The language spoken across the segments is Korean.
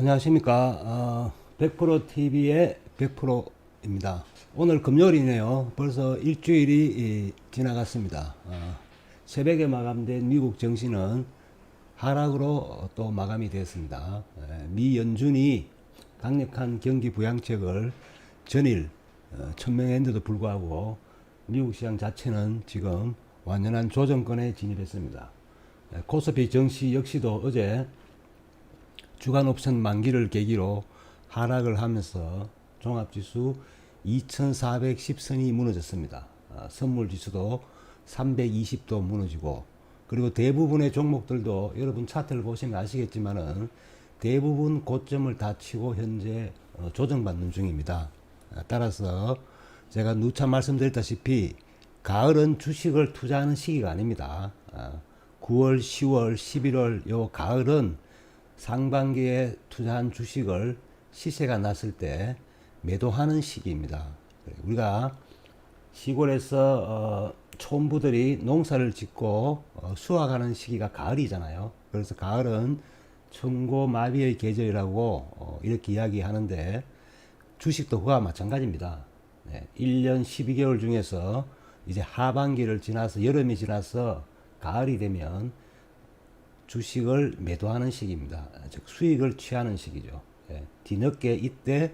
안녕하십니까. 100%TV의 100%입니다. 오늘 금요일이네요. 벌써 일주일이 지나갔습니다. 새벽에 마감된 미국 증시는 하락으로 또 마감이 되었습니다. 미 연준이 강력한 경기 부양책을 전일 천명했는데도 불구하고 미국 시장 자체는 지금 완연한 조정권에 진입했습니다. 코스피 증시 역시도 어제 주간 옵션 만기를 계기로 하락을 하면서 종합지수 2410선이 무너졌습니다. 선물지수도 320도 무너지고, 그리고 대부분의 종목들도 여러분 차트를 보시면 아시겠지만은 대부분 고점을 다 치고 현재 조정받는 중입니다. 따라서 제가 누차 말씀드렸다시피 가을은 주식을 투자하는 시기가 아닙니다. 9월, 10월, 11월 요 가을은 상반기에 투자한 주식을 시세가 났을 때 매도하는 시기입니다. 우리가 시골에서 촌부들이 농사를 짓고 수확하는 시기가 가을이잖아요. 그래서 가을은 천고마비의 계절이라고 이렇게 이야기하는데, 주식도 그와 마찬가지입니다. 1년 12개월 중에서 이제 하반기를 지나서 여름이 지나서 가을이 되면 주식을 매도하는 시기입니다. 즉 수익을 취하는 시기죠. 뒤늦게 이때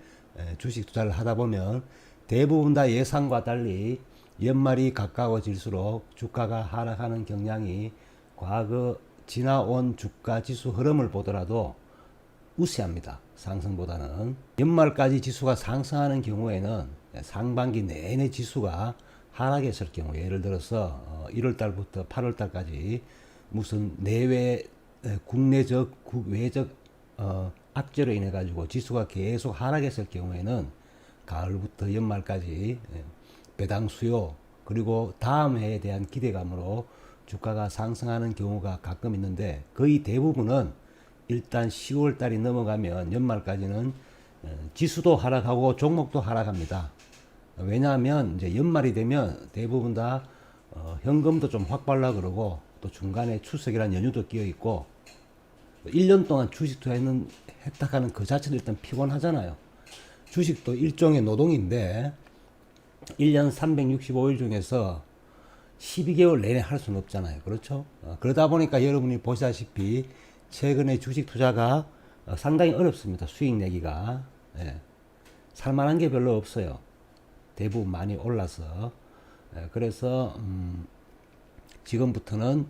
주식 투자를 하다 보면 대부분 다 예상과 달리 연말이 가까워질수록 주가가 하락하는 경향이 과거 지나온 주가 지수 흐름을 보더라도 우세합니다. 상승보다는. 연말까지 지수가 상승하는 경우에는 상반기 내내 지수가 하락했을 경우, 예를 들어서 1월달부터 8월달까지 무슨 내외 국내적 국외적 악재로 인해 가지고 지수가 계속 하락했을 경우에는 가을부터 연말까지 배당 수요, 그리고 다음 해에 대한 기대감으로 주가가 상승하는 경우가 가끔 있는데, 거의 대부분은 일단 10월 달이 넘어가면 연말까지는 지수도 하락하고 종목도 하락합니다. 왜냐하면 이제 연말이 되면 대부분 다 현금도 좀 확보하려고 그러고, 또 중간에 추석이라는 연휴도 끼어 있고, 1년 동안 주식 했다 하는 그 자체도 일단 피곤하잖아요. 주식도 일종의 노동인데 1년 365일 중에서 12개월 내내 할 수는 없잖아요. 그렇죠? 그러다 보니까 여러분이 보시다시피 최근에 주식 투자가 상당히 어렵습니다. 수익 내기가. 살만한 게 별로 없어요. 대부분 많이 올라서. 그래서 지금부터는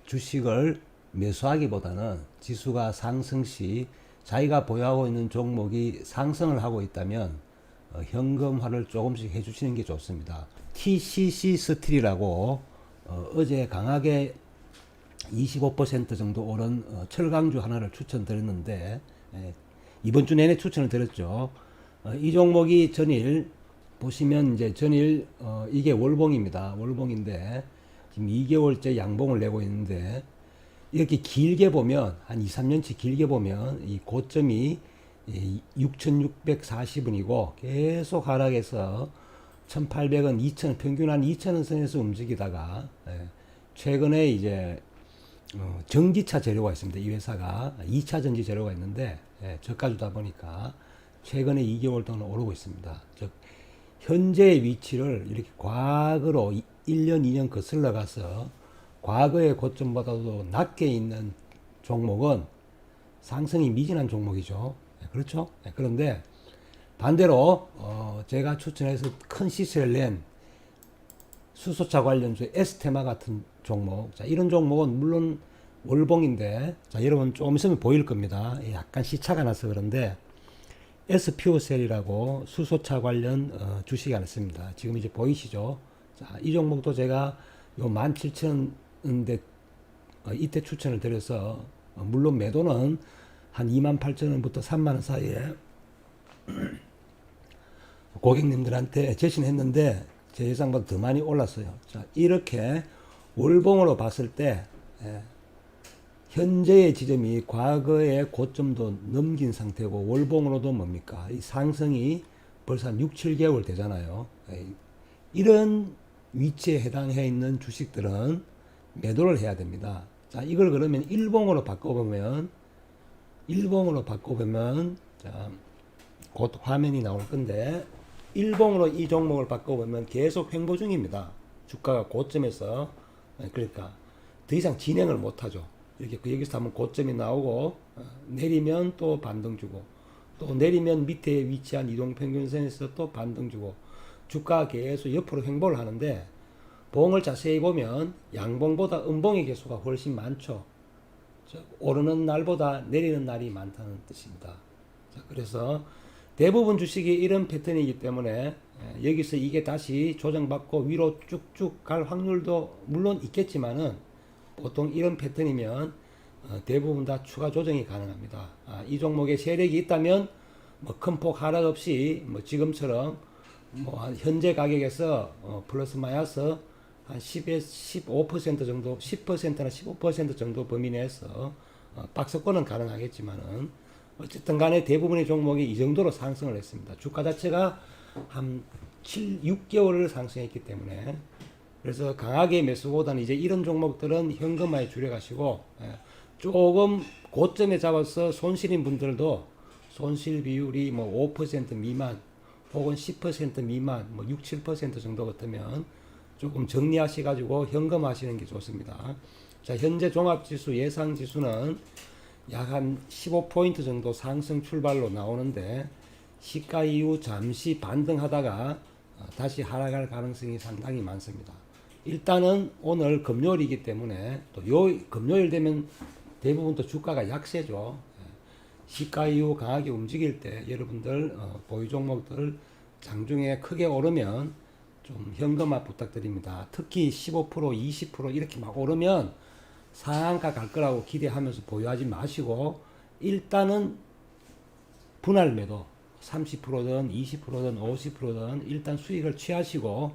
주식을 매수하기보다는 지수가 상승 시 자기가 보유하고 있는 종목이 상승을 하고 있다면 현금화를 조금씩 해주시는 게 좋습니다. TCC 스틸이라고 어제 강하게 25% 정도 오른 철강주 하나를 추천드렸는데, 이번 주 내내 추천을 드렸죠. 이 종목이 전일 보시면 이제 전일 이게 월봉입니다. 월봉인데 지금 2개월째 양봉을 내고 있는데, 이렇게 길게 보면 한 2, 3년치 길게 보면 이 고점이 6,640원이고 계속 하락해서 1,800원, 2,000원, 평균 한 2,000원 선에서 움직이다가 최근에 이제 전기차 재료가 있습니다. 이 회사가 2차 전지 재료가 있는데 저가주다 보니까 최근에 2개월 동안 오르고 있습니다. 즉 현재의 위치를 이렇게 과거로 1년, 2년 거슬러 가서 과거의 고점보다도 낮게 있는 종목은 상승이 미진한 종목이죠. 그렇죠? 그런데 반대로 제가 추천해서 큰 시세를 낸 수소차 관련주 에스테마 같은 종목, 자, 이런 종목은 물론 월봉인데, 자, 여러분 조금 있으면 보일 겁니다. 약간 시차가 나서 그런데 S퓨어셀이라고 수소차 관련 주식이 하나 있습니다. 지금 이제 보이시죠? 자, 이 종목도 제가 요 17,000원대 이때 추천을 드려서 물론 매도는 한 28,000원부터 30,000원 사이에 고객님들한테 제시했는데 제 예상보다 더 많이 올랐어요. 자, 이렇게 월봉으로 봤을 때 현재의 지점이 과거의 고점도 넘긴 상태고, 월봉으로도 뭡니까? 이 상승이 벌써 한 6, 7개월 되잖아요. 이런 위치에 해당해 있는 주식들은 매도를 해야 됩니다. 자, 이걸 그러면 일봉으로 바꿔보면 일봉으로 바꿔보면, 자, 곧 화면이 나올 건데, 일봉으로 이 종목을 바꿔보면 계속 횡보 중입니다. 주가가 고점에서. 그러니까 더 이상 진행을 못하죠. 이렇게 여기서 한번 고점이 나오고, 내리면 또 반등 주고, 또 내리면 밑에 위치한 이동평균선에서 또 반등 주고, 주가가 계속 옆으로 횡보를 하는데, 봉을 자세히 보면 양봉보다 음봉의 개수가 훨씬 많죠. 오르는 날보다 내리는 날이 많다는 뜻입니다. 자, 그래서 대부분 주식이 이런 패턴이기 때문에 여기서 이게 다시 조정받고 위로 쭉쭉 갈 확률도 물론 있겠지만은 보통 이런 패턴이면 대부분 다 추가 조정이 가능합니다. 이 종목에 세력이 있다면 뭐 큰 폭 하락 없이 뭐 지금처럼 뭐 현재 가격에서 플러스 마이너스 한 10에서 15% 정도, 10%나 15% 정도 범위 내에서 박스권은 가능하겠지만은 어쨌든 간에 대부분의 종목이 이 정도로 상승을 했습니다. 주가 자체가 한 6개월을 상승했기 때문에 그래서 강하게 매수보다는 이제 이런 종목들은 현금화에 줄여가시고 조금 고점에 잡아서 손실인 분들도 손실 비율이 뭐 5% 미만 혹은 10% 미만 뭐 6, 7% 정도 같으면 조금 정리하셔가지고 현금하시는 게 좋습니다. 자, 현재 종합지수 예상지수는 약 한 15포인트 정도 상승 출발로 나오는데 시가 이후 잠시 반등하다가 다시 하락할 가능성이 상당히 많습니다. 일단은 오늘 금요일이기 때문에 또 금요일 되면 대부분 또 주가가 약세죠. 시가 이후 강하게 움직일 때 여러분들 보유 종목들 장중에 크게 오르면 좀 현금화 부탁드립니다. 특히 15%, 20% 이렇게 막 오르면 상한가 갈 거라고 기대하면서 보유하지 마시고 일단은 분할 매도 30%든 20%든 50%든 일단 수익을 취하시고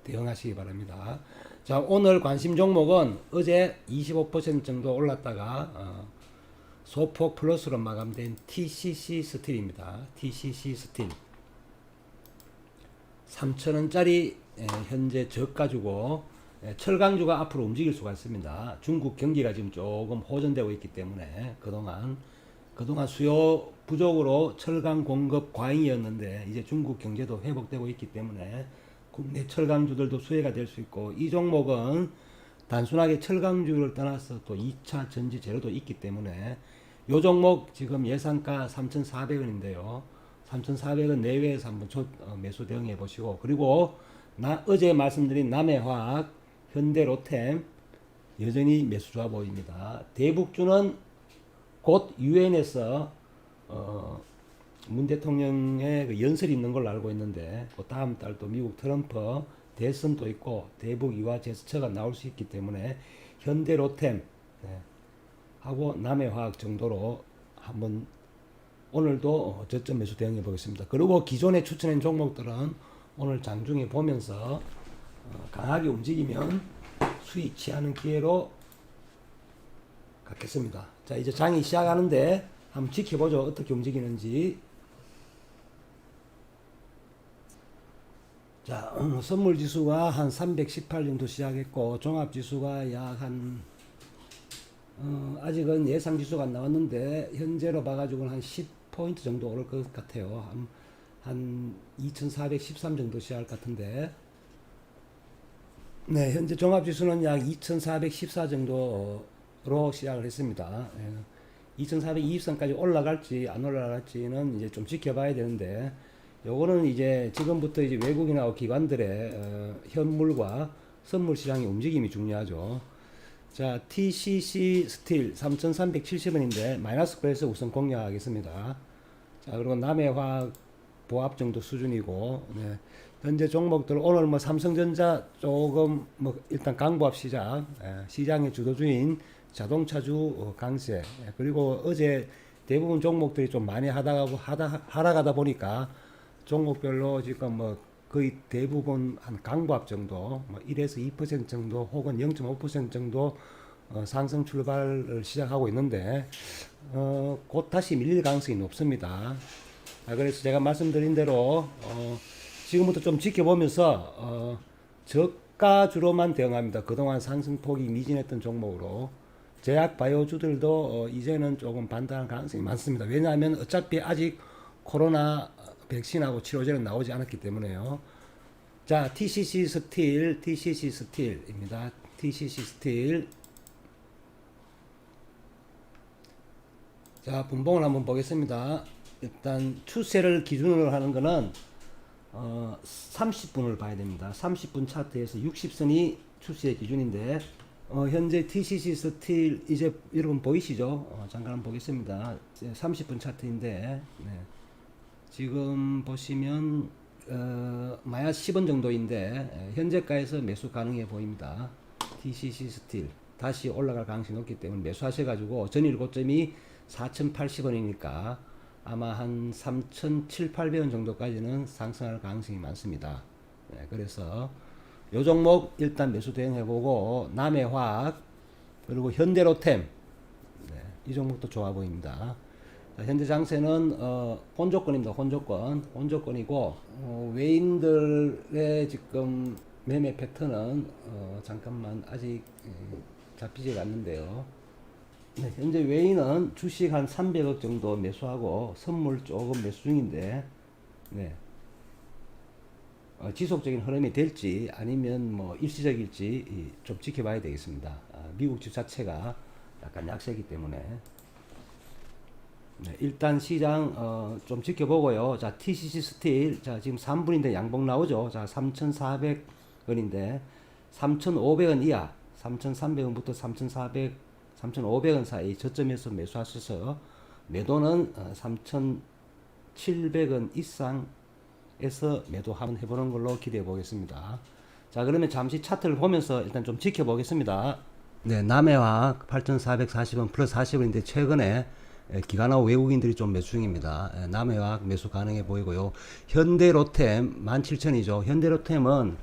대응하시기 바랍니다. 자, 오늘 관심 종목은 어제 25% 정도 올랐다가 소폭 플러스로 마감된 TCC 스틸입니다. TCC 스틸 3,000원짜리 현재 저가 주고 철강주가 앞으로 움직일 수가 있습니다. 중국 경기가 지금 조금 호전되고 있기 때문에 그동안 수요 부족으로 철강 공급 과잉이었는데 이제 중국 경제도 회복되고 있기 때문에 국내 철강주들도 수혜가 될 수 있고 이 종목은 단순하게 철강주를 떠나서 또 2차 전지 재료도 있기 때문에 요 종목 지금 예상가 3,400원인데요. 3,400원 내외에서 한번 매수 대응해 보시고 그리고 어제 말씀드린 남해화학, 현대로템 여전히 매수 좋아 보입니다. 대북주는 곧 유엔에서 문 대통령의 그 연설이 있는 걸로 알고 있는데 그 다음 달 또 미국 트럼프 대선도 있고 대북 이화 제스처가 나올 수 있기 때문에 현대로템 하고 남해화학 정도로 한번 오늘도 저점 매수 대응해 보겠습니다. 그리고 기존에 추천한 종목들은 오늘 장중에 보면서 강하게 움직이면 수익 취하는 기회로 갖겠습니다. 자, 이제 장이 시작하는데 한번 지켜보죠. 어떻게 움직이는지. 자, 선물 지수가 한 318 정도 시작했고 종합 지수가 약 한 아직은 예상 지수가 안 나왔는데 현재로 봐가지고는 한 10포인트 정도 오를 것 같아요. 한 2413 정도 시작할 것 같은데 네, 현재 종합지수는 약 2414 정도로 시작을 했습니다. 2420선까지 올라갈지 안 올라갈지는 이제 좀 지켜봐야 되는데 요거는 이제 지금부터 이제 외국인하고 기관들의 현물과 선물 시장의 움직임이 중요하죠. 자, TCC 스틸 3,370원인데 마이너스 거에서 우선 공략하겠습니다. 자, 그리고 남해화학 보합 정도 수준이고 네. 현재 종목들 오늘 뭐 삼성전자 조금 뭐 일단 강보합 시장 시장의 주도주인 자동차주 강세 그리고 어제 대부분 종목들이 좀 많이 하락하다 보니까 종목별로 지금 뭐 거의 대부분 한 강보합 정도 뭐 1에서 2% 정도 혹은 0.5% 정도 상승 출발을 시작하고 있는데 곧 다시 밀릴 가능성이 높습니다. 그래서 제가 말씀드린 대로 지금부터 좀 지켜보면서 저가주로만 대응합니다. 그동안 상승폭이 미진했던 종목으로 제약 바이오주들도 이제는 조금 반등할 가능성이 많습니다. 왜냐하면 어차피 아직 코로나 백신하고 치료제는 나오지 않았기 때문에요. 자, TCC 스틸입니다. TCC 스틸. 자, 분봉을 한번 보겠습니다. 일단 추세를 기준으로 하는 거는 30분을 봐야 됩니다. 30분 차트에서 60선이 추세의 기준인데 현재 TCC 스틸 이제 여러분 보이시죠? 잠깐 한번 보겠습니다. 30분 차트인데 네. 지금 보시면 마이너스 10원 정도인데 현재가에서 매수 가능해 보입니다. TCC 스틸 다시 올라갈 가능성이 높기 때문에 매수하셔가지고 전일 고점이 4,080원이니까 아마 한 3,700~800원 정도까지는 상승할 가능성이 많습니다. 네, 그래서 요 종목 일단 매수 대응해보고 남해화학 그리고 현대로템 네, 이 종목도 좋아 보입니다. 자, 현재 장세는 혼조건입니다. 혼조건이고 외인들의 지금 매매 패턴은 잠깐만 아직 잡히지가 않는데요. 네, 현재 외인은 주식 한 300억 정도 매수하고 선물 조금 매수 중인데 네. 지속적인 흐름이 될지 아니면 뭐 일시적일지 좀 지켜봐야 되겠습니다. 미국 주 자체가 약간 약세이기 때문에 네, 일단 시장 좀 지켜보고요. 자, TCC 스틸 자 지금 3분인데 양봉 나오죠. 자, 3,400원인데 3,500원 이하 3,300원부터 3,400 3,500원 사이 저점에서 매수하셔서 매도는 3,700원 이상에서 매도 한번 해보는 걸로 기대해 보겠습니다. 자, 그러면 잠시 차트를 보면서 일단 좀 지켜보겠습니다. 네, 남해화학 8,440원 플러스 40원인데 최근에 기관하고 외국인들이 좀 매수 중입니다. 남해화학 매수 가능해 보이고요. 현대로템 17,000이죠. 현대로템은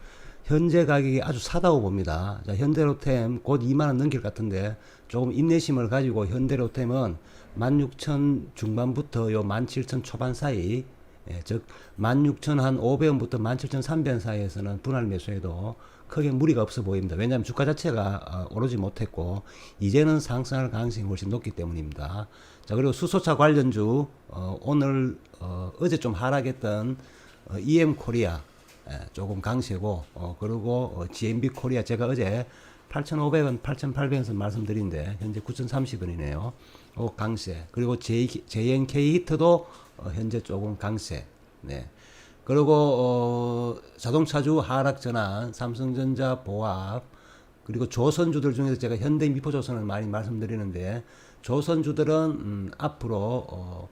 현재 가격이 아주 사다고 봅니다. 자, 현대로템 곧 2만원 넘길 것 같은데 조금 인내심을 가지고 현대로템은 16,000 중반부터 요 17,000 초반 사이 즉 16,500원부터 17,300원 사이에서는 분할 매수해도 크게 무리가 없어 보입니다. 왜냐하면 주가 자체가 오르지 못했고 이제는 상승할 가능성이 훨씬 높기 때문입니다. 자, 그리고 수소차 관련주 오늘 어제 좀 하락했던 EM코리아 조금 강세고 그리고 GMB 코리아 제가 어제 8,500원, 8,800원 말씀드린데 현재 9,030원이네요. 강세. 그리고 JNK 히트도 현재 조금 강세. 네. 그리고 자동차주 하락 전환, 삼성전자, 보합, 그리고 조선주들 중에서 제가 현대미포조선을 많이 말씀드리는데 조선주들은 앞으로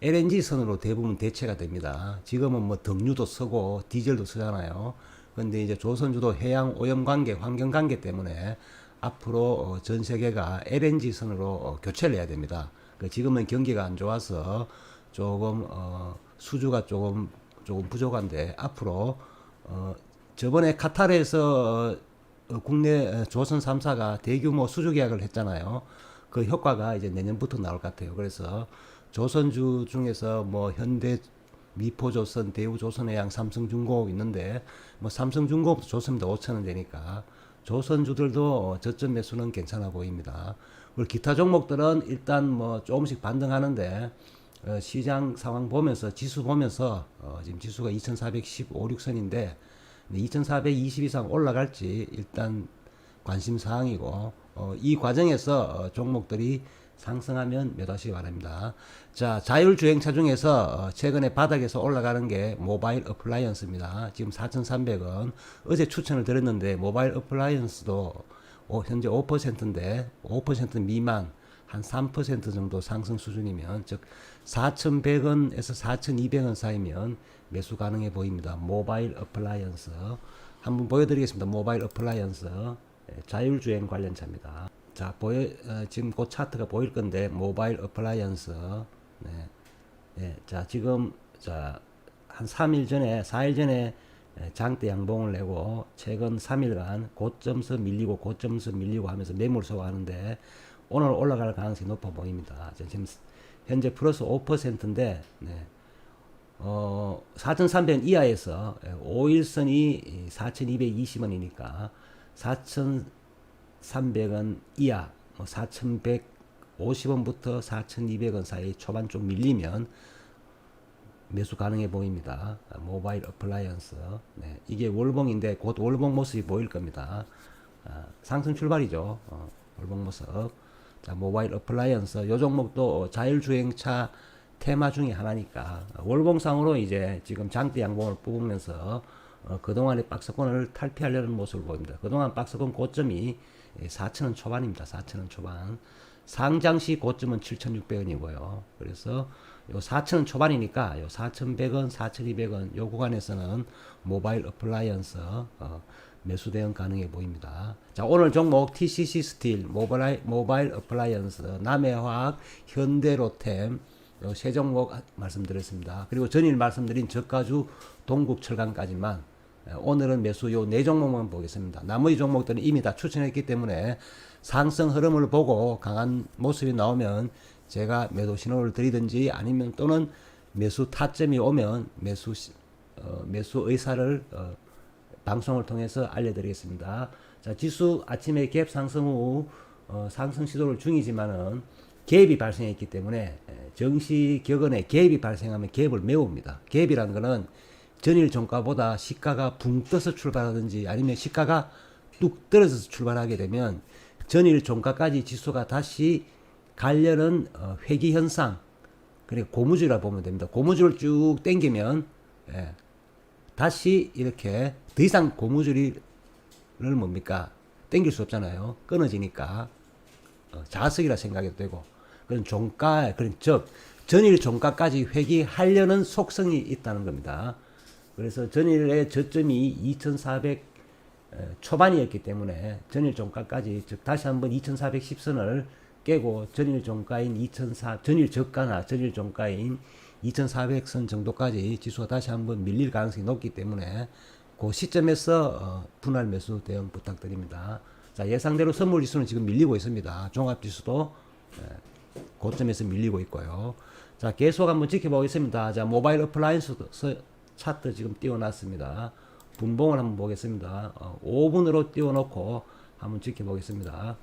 LNG 선으로 대부분 대체가 됩니다. 지금은 뭐 등유도 쓰고 디젤도 쓰잖아요. 근데 이제 조선주도 해양 오염 관계, 환경 관계 때문에 앞으로 전 세계가 LNG 선으로 교체를 해야 됩니다. 지금은 경기가 안 좋아서 조금 수주가 조금 부족한데 앞으로 저번에 카타르에서 국내 조선 3사가 대규모 수주 계약을 했잖아요. 그 효과가 이제 내년부터 나올 것 같아요. 그래서 조선주 중에서 뭐 현대 미포조선, 대우조선해양, 삼성중공업 있는데 뭐 삼성중공업도 좋습니다. 5,000원 되니까 조선주들도 저점 매수는 괜찮아 보입니다. 그리고 기타 종목들은 일단 뭐 조금씩 반등하는데 시장 상황 보면서 지수 보면서 지금 지수가 2,415, 6선인데 2,420 이상 올라갈지 일단 관심 사항이고 이 과정에서 종목들이 상승하면 매도하시기 바랍니다. 자, 자율주행차 중에서 최근에 바닥에서 올라가는 게 모바일 어플라이언스입니다. 지금 4,300원. 어제 추천을 드렸는데 모바일 어플라이언스도 현재 5%인데 5% 미만 한 3% 정도 상승 수준이면 즉 4,100원에서 4,200원 사이면 매수 가능해 보입니다. 모바일 어플라이언스 한번 보여드리겠습니다. 모바일 어플라이언스 자율주행 관련차입니다. 자, 지금 그 차트가 보일 건데 모바일 어플라이언스 네. 네. 자, 지금 한 3일 전에 4일 전에 장대 양봉을 내고 최근 3일간 고점서 밀리고 하면서 매물 소화하는데 오늘 올라갈 가능성이 높아 보입니다. 지금 현재 플러스 5%인데 네. 4,300원 이하에서 5일선이 4,220원이니까 4,300원 이하 뭐 4,150원부터 4,200원 사이 초반 좀 밀리면 매수 가능해 보입니다. 모바일 어플라이언스. 네, 이게 월봉인데 곧 월봉 모습이 보일 겁니다. 상승 출발이죠. 월봉 모습. 자, 모바일 어플라이언스. 요 종목도 자율주행차 테마 중에 하나니까 월봉상으로 이제 지금 장대 양봉을 뽑으면서 그동안의 박스권을 탈피하려는 모습을 보입니다. 그동안 박스권 고점이 4,000원 초반입니다. 4,000원 초반. 상장시 고점은 7,600원이고요. 그래서 요 4,000원 초반이니까 요 4,100원, 4,200원 요 구간에서는 모바일 어플라이언스 매수 대응 가능해 보입니다. 자, 오늘 종목 TCC 스틸, 모바일 어플라이언스, 남해화학, 현대로템 요 세 종목 말씀드렸습니다. 그리고 전일 말씀드린 저가주 동국철강까지만 오늘은 매수 요 네 종목만 보겠습니다. 나머지 종목들은 이미 다 추천했기 때문에 상승 흐름을 보고 강한 모습이 나오면 제가 매도 신호를 드리든지 아니면 또는 매수 타점이 오면 매수 의사를 방송을 통해서 알려드리겠습니다. 자, 지수 아침에 갭 상승 후 상승 시도를 중이지만은 갭이 발생했기 때문에 정시 격언에 갭이 발생하면 갭을 메웁니다. 갭이란 거는 전일 종가보다 시가가 붕 떠서 출발하든지 아니면 시가가 뚝 떨어져서 출발하게 되면 전일 종가까지 지수가 다시 가려는 회귀 현상, 그리고 고무줄이라 보면 됩니다. 고무줄을 쭉 당기면 다시 이렇게 더 이상 고무줄을 뭡니까? 당길 수 없잖아요. 끊어지니까 자석이라 생각해도 되고 그런 종가, 그런 즉 전일 종가까지 회귀하려는 속성이 있다는 겁니다. 그래서 전일의 저점이 2,400 초반이었기 때문에 전일 종가까지, 즉 다시 한번 2,410선을 깨고 전일 종가인 전일 저가나 전일 종가인 2,400선 정도까지 지수가 다시 한번 밀릴 가능성이 높기 때문에 그 시점에서 분할 매수 대응 부탁드립니다. 자, 예상대로 선물 지수는 지금 밀리고 있습니다. 종합 지수도 고점에서 밀리고 있고요. 자, 계속 한번 지켜보겠습니다. 자, 모바일 어플라이언스 차트 지금 띄워놨습니다. 분봉을 한번 보겠습니다. 5분으로 띄워놓고 한번 지켜보겠습니다.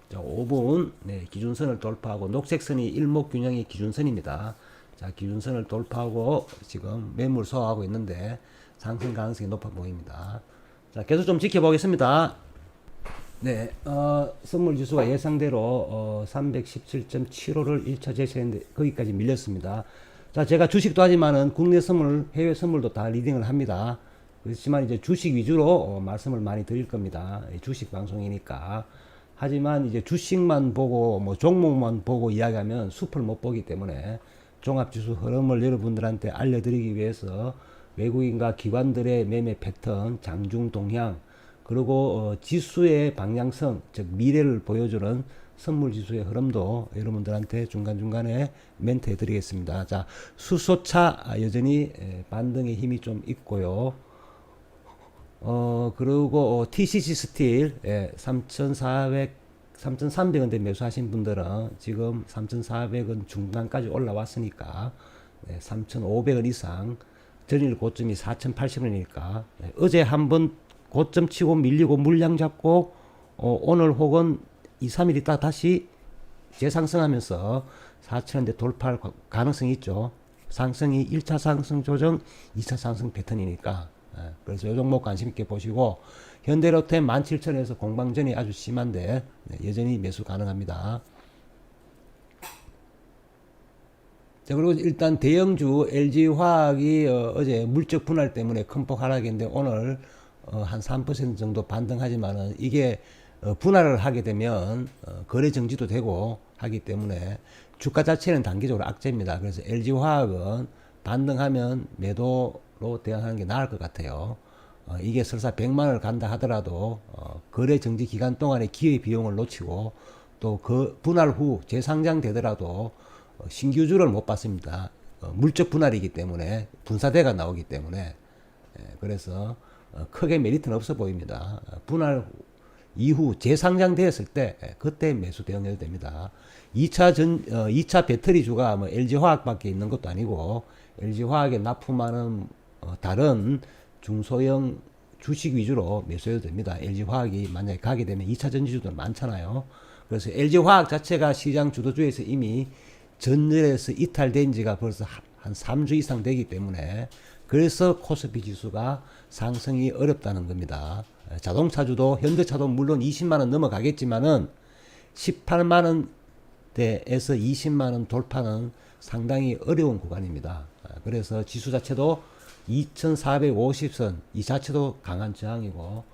자, 5분, 네, 기준선을 돌파하고, 녹색선이 일목균형의 기준선입니다. 자, 기준선을 돌파하고, 지금 매물 소화하고 있는데, 상승 가능성이 높아 보입니다. 자, 계속 좀 지켜보겠습니다. 네, 선물 지수가 예상대로, 317.75를 1차 제시했는데, 거기까지 밀렸습니다. 자, 제가 주식도 하지만은 국내 선물, 해외 선물도 다 리딩을 합니다. 그렇지만 이제 주식 위주로 말씀을 많이 드릴 겁니다. 주식 방송이니까. 하지만 이제 주식만 보고 뭐 종목만 보고 이야기하면 숲을 못 보기 때문에 종합지수 흐름을 여러분들한테 알려드리기 위해서 외국인과 기관들의 매매 패턴, 장중 동향, 그리고 지수의 방향성, 즉 미래를 보여주는 선물지수의 흐름도 여러분들한테 중간중간에 멘트해 드리겠습니다. 자, 수소차 여전히 반등의 힘이 좀 있고요. 그리고 TCC 스틸 3,300원대 매수하신 분들은 지금 3,400원 중간까지 올라왔으니까 3,500원 이상, 전일 고점이 4,080원이니까 어제 한번 고점 치고 밀리고 물량 잡고 오늘 혹은 2, 3일 있다 다시 재상승하면서 4,000원대 돌파할 가능성이 있죠. 상승이 1차 상승 조정, 2차 상승 패턴이니까. 그래서 이 종목 관심 있게 보시고, 현대로템 17,000원에서 공방전이 아주 심한데 여전히 매수 가능합니다. 자, 그리고 일단 대형주 LG화학이 어제 물적 분할 때문에 큰 폭 하락인데 오늘 한 3% 정도 반등하지만은 이게 분할을 하게 되면 거래 정지도 되고 하기 때문에 주가 자체는 단기적으로 악재입니다. 그래서 LG화학은 반등하면 매도로 대응하는 게 나을 것 같아요. 이게 설사 100만원을 간다 하더라도 거래 정지 기간 동안의 기회 비용을 놓치고 또 그 분할 후 재상장 되더라도 신규주를 못 받습니다. 물적 분할이기 때문에 분사대가 나오기 때문에 그래서 크게 메리트는 없어 보입니다. 분할 이후 재상장되었을 때 그때 매수 대응해도 됩니다. 2차 배터리주가 뭐 LG화학밖에 있는 것도 아니고 LG화학에 납품하는 다른 중소형 주식 위주로 매수해도 됩니다. LG화학이 만약에 가게 되면 2차 전지주들 많잖아요. 그래서 LG화학 자체가 시장 주도주에서 이미 전열에서 이탈된 지가 벌써 한 3주 이상 되기 때문에 그래서 코스피 지수가 상승이 어렵다는 겁니다. 자동차주도 현대차도 물론 20만 원 넘어가겠지만은 18만 원대에서 20만 원 돌파는 상당히 어려운 구간입니다. 그래서 지수 자체도 2450선 이 자체도 강한 저항이고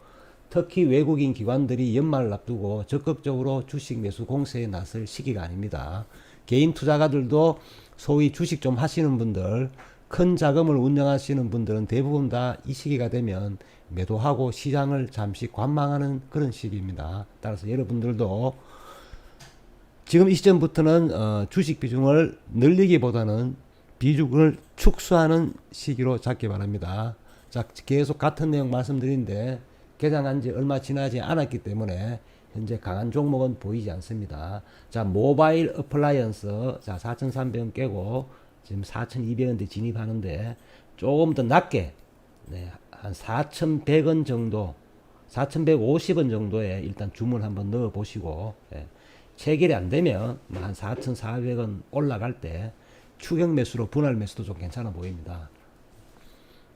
특히 외국인 기관들이 연말을 앞두고 적극적으로 주식 매수 공세에 나설 시기가 아닙니다. 개인 투자가들도 소위 주식 좀 하시는 분들, 큰 자금을 운영하시는 분들은 대부분 다 이 시기가 되면 매도하고 시장을 잠시 관망하는 그런 시기입니다. 따라서 여러분들도 지금 이 시점부터는 주식 비중을 늘리기보다는 비중을 축소하는 시기로 잡기 바랍니다. 자, 계속 같은 내용 말씀드리는데 개장한 지 얼마 지나지 않았기 때문에 현재 강한 종목은 보이지 않습니다. 자, 모바일 어플라이언스, 자, 4,300원 깨고 지금 4,200원대 진입하는데 조금 더 낮게, 네, 한 4,100원 정도, 4,150원 정도에 일단 주문 한번 넣어 보시고, 예, 체결이 안 되면 한 4,400원 올라갈 때 추격 매수로 분할 매수도 좀 괜찮아 보입니다.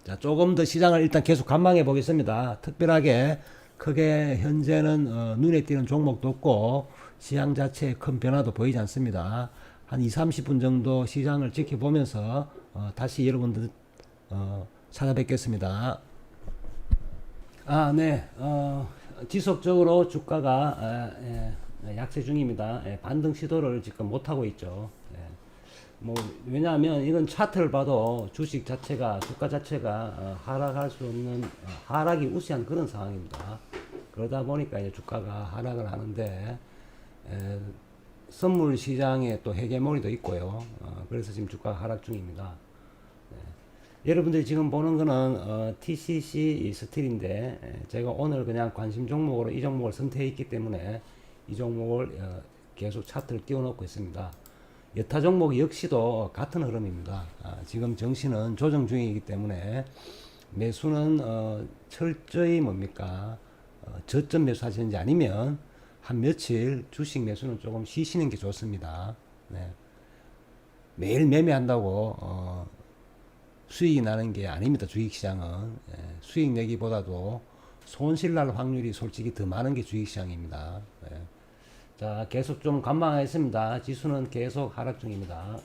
자, 조금 더 시장을 일단 계속 관망해 보겠습니다. 특별하게 크게 현재는 눈에 띄는 종목도 없고 시장 자체에 큰 변화도 보이지 않습니다. 한 2, 30분 정도 시장을 지켜보면서 다시 여러분들 찾아뵙겠습니다. 네. 지속적으로 주가가 약세 중입니다. 반등 시도를 지금 못하고 있죠. 왜냐하면 이건 차트를 봐도 주식 자체가, 주가 자체가 하락할 수 없는, 하락이 우세한 그런 상황입니다. 그러다 보니까 이제 주가가 하락을 하는데, 선물 시장에 또 헤게모니도 있고요. 그래서 지금 주가가 하락 중입니다. 여러분들이 지금 보는 거는 TCC 스틸인데 제가 오늘 그냥 관심 종목으로 이 종목을 선택했기 때문에 이 종목을 계속 차트를 띄워놓고 있습니다. 여타 종목 역시도 같은 흐름입니다. 지금 정시는 조정 중이기 때문에 매수는 철저히 뭡니까? 저점 매수하시는지 아니면 한 며칠 주식 매수는 조금 쉬시는 게 좋습니다. 네. 매일 매매한다고 수익이 나는 게 아닙니다. 주식시장은. 수익 내기보다도 손실 날 확률이 솔직히 더 많은 게 주식시장입니다. 자, 계속 좀 관망하겠습니다. 지수는 계속 하락 중입니다.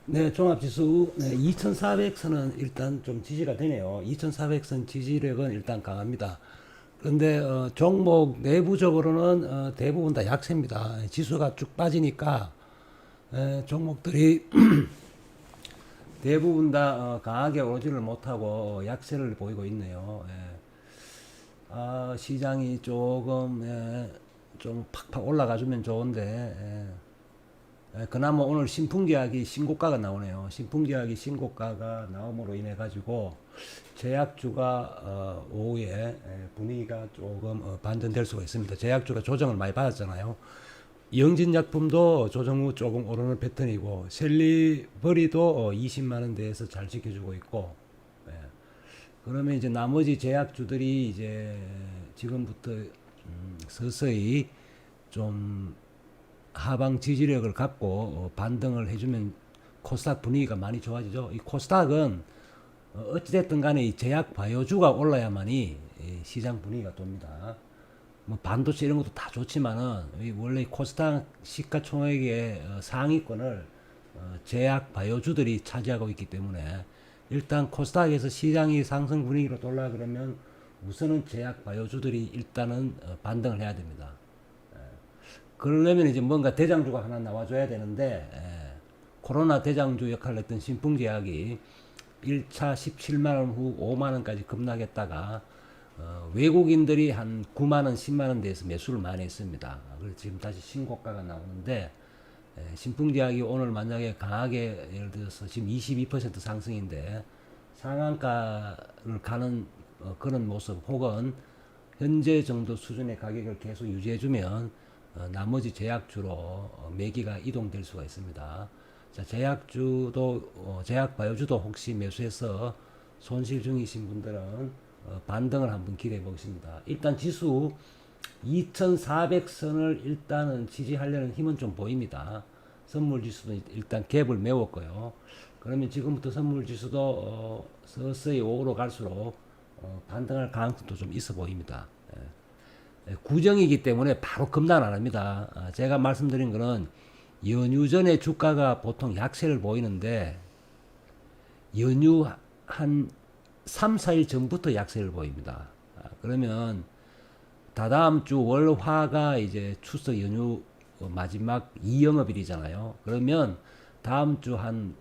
네, 종합지수 2400선은 일단 좀 지지가 되네요. 2400선 지지력은 일단 강합니다. 그런데 종목 내부적으로는 대부분 다 약세입니다. 지수가 쭉 빠지니까 종목들이 대부분 다 강하게 오지를 못하고 약세를 보이고 있네요. 시장이 조금 좀 팍팍 올라가주면 좋은데 그나마 오늘 신풍제약이 신고가가 나오네요. 신풍제약이 신고가가 나옴으로 인해 가지고 제약주가 오후에 분위기가 조금 반전될 수가 있습니다. 제약주가 조정을 많이 받았잖아요. 영진약품도 조정 후 조금 오르는 패턴이고 셀리버리도 20만원대에서 잘 지켜주고 있고, 그러면 이제 나머지 제약주들이 이제 지금부터 서서히 좀 하방 지지력을 갖고 반등을 해주면 코스닥 분위기가 많이 좋아지죠. 이 코스닥은 어찌됐든 간에 이 제약 바이오주가 올라야만이 시장 분위기가 돕니다. 뭐 반도체 이런 것도 다 좋지만은 원래 코스닥 시가총액의 상위권을 제약 바이오주들이 차지하고 있기 때문에 일단 코스닥에서 시장이 상승 분위기로 돌라 그러면 우선은 제약 바이오주들이 일단은 반등을 해야 됩니다. 그러려면 이제 뭔가 대장주가 하나 나와줘야 되는데 코로나 대장주 역할을 했던 신풍제약이 1차 17만원 후 5만원까지 급락했다가 외국인들이 한 9만원, 10만원 대에서 매수를 많이 했습니다. 그래서 지금 다시 신고가가 나오는데 신풍제약이 오늘 만약에 강하게 예를 들어서 지금 22% 상승인데 상한가를 가는 그런 모습 혹은 현재 정도 수준의 가격을 계속 유지해주면 나머지 제약주로 매기가 이동될 수가 있습니다. 자, 제약주도 제약 바이오주도 혹시 매수해서 손실 중이신 분들은 반등을 한번 기대해 보겠습니다. 일단 지수 2400선을 일단은 지지하려는 힘은 좀 보입니다. 선물지수도 일단 갭을 메웠고요. 그러면 지금부터 선물지수도 서서히 5로 갈수록 반등할 가능성도 좀 있어 보입니다. 구정이기 때문에 바로 급락 안 합니다. 제가 말씀드린 거는 연휴 전에 주가가 보통 약세를 보이는데 연휴 한 3, 4일 전부터 약세를 보입니다. 그러면 다다음 주 월화가 이제 추석 연휴 마지막 2영업일이잖아요. 그러면 다음 주 한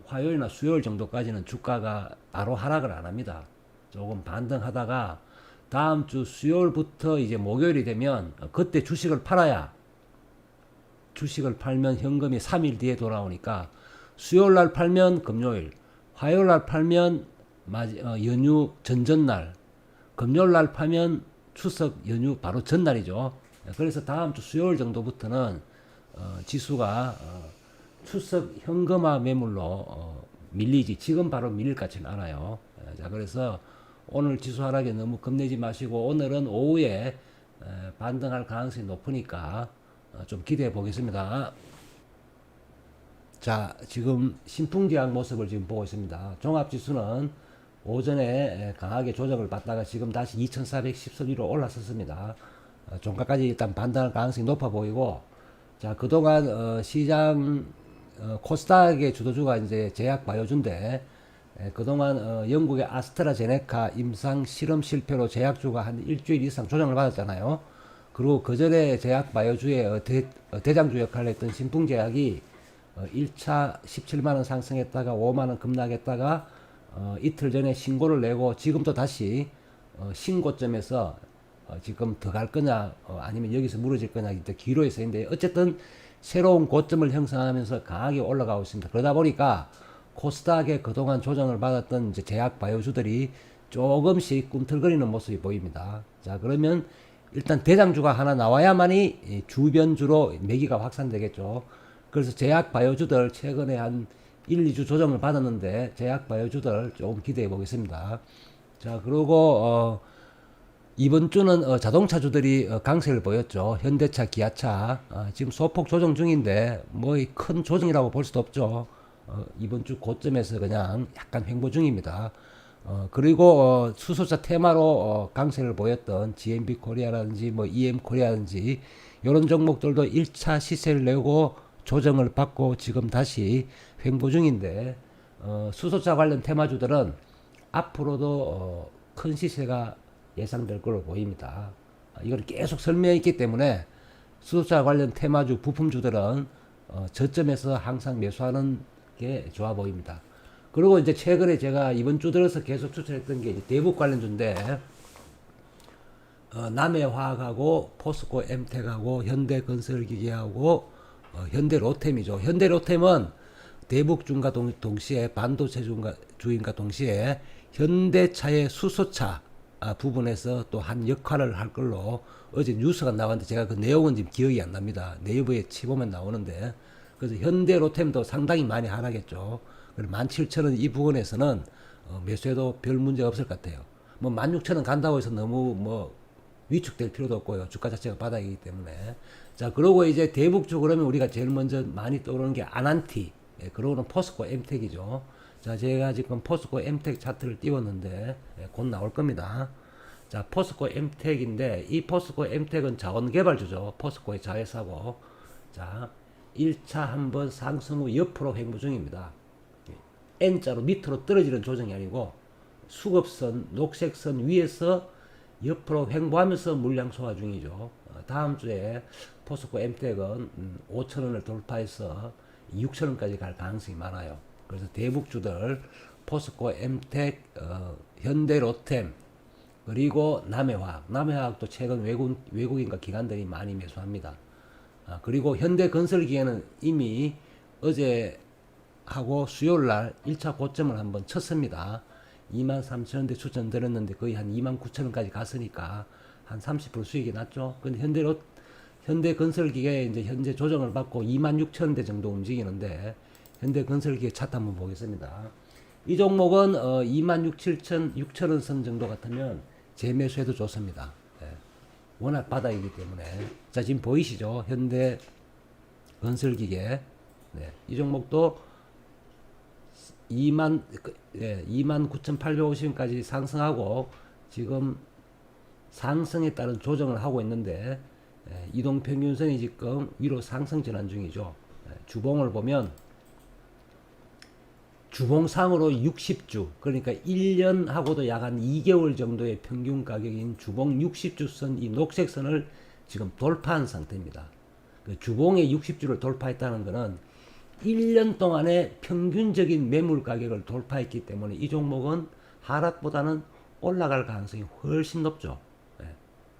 화요일이나 수요일 정도까지는 주가가 바로 하락을 안 합니다. 조금 반등하다가 다음 주 수요일부터 이제 목요일이 되면 그때 주식을 팔아야 주식을 팔면 현금이 3일 뒤에 돌아오니까 수요일 날 팔면 금요일, 화요일 날 팔면 연휴 전전날, 금요일 날 팔면 추석 연휴 바로 전날이죠. 그래서 다음 주 수요일 정도부터는 지수가 추석 현금화 매물로 밀리지 지금 바로 밀릴 것 같지는 않아요. 자, 그래서 오늘 지수 하락에 너무 겁내지 마시고 오늘은 오후에 반등할 가능성이 높으니까 좀 기대해 보겠습니다. 자, 지금 신풍지학 모습을 지금 보고 있습니다. 종합지수는 오전에 강하게 조정을 받다가 지금 다시 2410선 위로 올라섰습니다. 종가까지 일단 반등할 가능성이 높아 보이고, 자, 그동안 시장 코스닥의 주도주가 이제 제약바이오주인데 그동안 영국의 아스트라제네카 임상 실험 실패로 제약주가 한 일주일 이상 조정을 받았잖아요. 그리고 그 전에 제약바이오주의 대장주 역할을 했던 신풍제약이 1차 17만원 상승했다가 5만원 급락했다가 이틀 전에 신고를 내고 지금도 다시 신고점에서 지금 더 갈 거냐 아니면 여기서 무너질 거냐 기로에 서 있는데 어쨌든 새로운 고점을 형성하면서 강하게 올라가고 있습니다. 그러다 보니까 코스닥에 그동안 조정을 받았던 이제 제약 바이오주들이 조금씩 꿈틀거리는 모습이 보입니다. 자, 그러면 일단 대장주가 하나 나와야만이 주변주로 매기가 확산되겠죠. 그래서 제약 바이오주들 최근에 한 1, 2주 조정을 받았는데 제약 바이오주들 조금 기대해 보겠습니다. 자, 그리고 이번 주는 자동차주들이 강세를 보였죠. 현대차, 기아차 지금 소폭 조정 중인데 뭐 큰 조정이라고 볼 수도 없죠. 이번 주 고점에서 그냥 약간 횡보 중입니다. 그리고 수소차 테마로 강세를 보였던 GMB 코리아라든지 뭐 EM 코리아라든지 이런 종목들도 1차 시세를 내고 조정을 받고 지금 다시 횡보 중인데 수소차 관련 테마주들은 앞으로도 큰 시세가 예상될 걸로 보입니다. 이걸 계속 설명했기 때문에 수소차 관련 테마주 부품주들은 저점에서 항상 매수하는 게 좋아 보입니다. 그리고 이제 최근에 제가 이번 주 들어서 계속 추천했던 게 대북 관련주인데 남해화학하고 포스코 엠텍하고 현대건설기계하고 현대로템이죠. 현대로템은 대북주인과 동시에 반도체주인과 동시에 현대차의 수소차 부분에서 또 한 역할을 할 걸로 어제 뉴스가 나왔는데 제가 그 내용은 지금 기억이 안 납니다. 네이버에 치보면 나오는데 그래서 현대로템도 상당히 많이 하락했죠. 17,000원 이 부분에서는 매수해도 별 문제 없을 것 같아요. 뭐 16,000원 간다고 해서 너무 뭐 위축될 필요도 없고요. 주가 자체가 바닥이기 때문에. 자, 그러고 이제 대북주 그러면 우리가 제일 먼저 많이 떠오르는 게 아난티. 그러고는 포스코 엠텍이죠. 자, 제가 지금 포스코 엠텍 차트를 띄웠는데 곧 나올 겁니다. 자, 포스코 엠텍인데 이 포스코 엠텍은 자원개발주죠. 포스코의 자회사고. 자, 1차 한번 상승 후 옆으로 횡보 중입니다. N자로 밑으로 떨어지는 조정이 아니고 수급선, 녹색선 위에서 옆으로 횡보하면서 물량 소화 중이죠. 다음 주에 포스코 엠텍은 5,000원을 돌파해서 6,000원까지 갈 가능성이 많아요. 그래서 대북주들 포스코 엠텍, 현대로템 그리고 남해화학도 최근 외국인과 기관들이 많이 매수합니다. 그리고 현대건설기계는 이미 어제 하고 수요일날 1차 고점을 한번 쳤습니다. 23,000원대 추천드렸는데 거의 한 29,000원까지 갔으니까 한 30% 수익이 났죠. 근데 현대건설기계 이제 현재 조정을 받고 26,000원대 정도 움직이는데 현대건설기계 차트 한번 보겠습니다. 이 종목은 26,000원 선 정도 같으면 재매수해도 좋습니다. 예. 워낙 바닥이기 때문에. 자, 지금 보이시죠? 현대 건설기계. 네, 이 종목도 29,850원까지 상승하고 지금 상승에 따른 조정을 하고 있는데 이동평균선이 지금 위로 상승 전환 중이죠. 주봉을 보면 주봉상으로 60주, 그러니까 1년하고도 약 한 2개월 정도의 평균 가격인 주봉 60주선, 이 녹색 선을 지금 돌파한 상태입니다. 그 주봉의 60주를 돌파했다는 것은 1년 동안의 평균적인 매물 가격을 돌파했기 때문에 이 종목은 하락보다는 올라갈 가능성이 훨씬 높죠.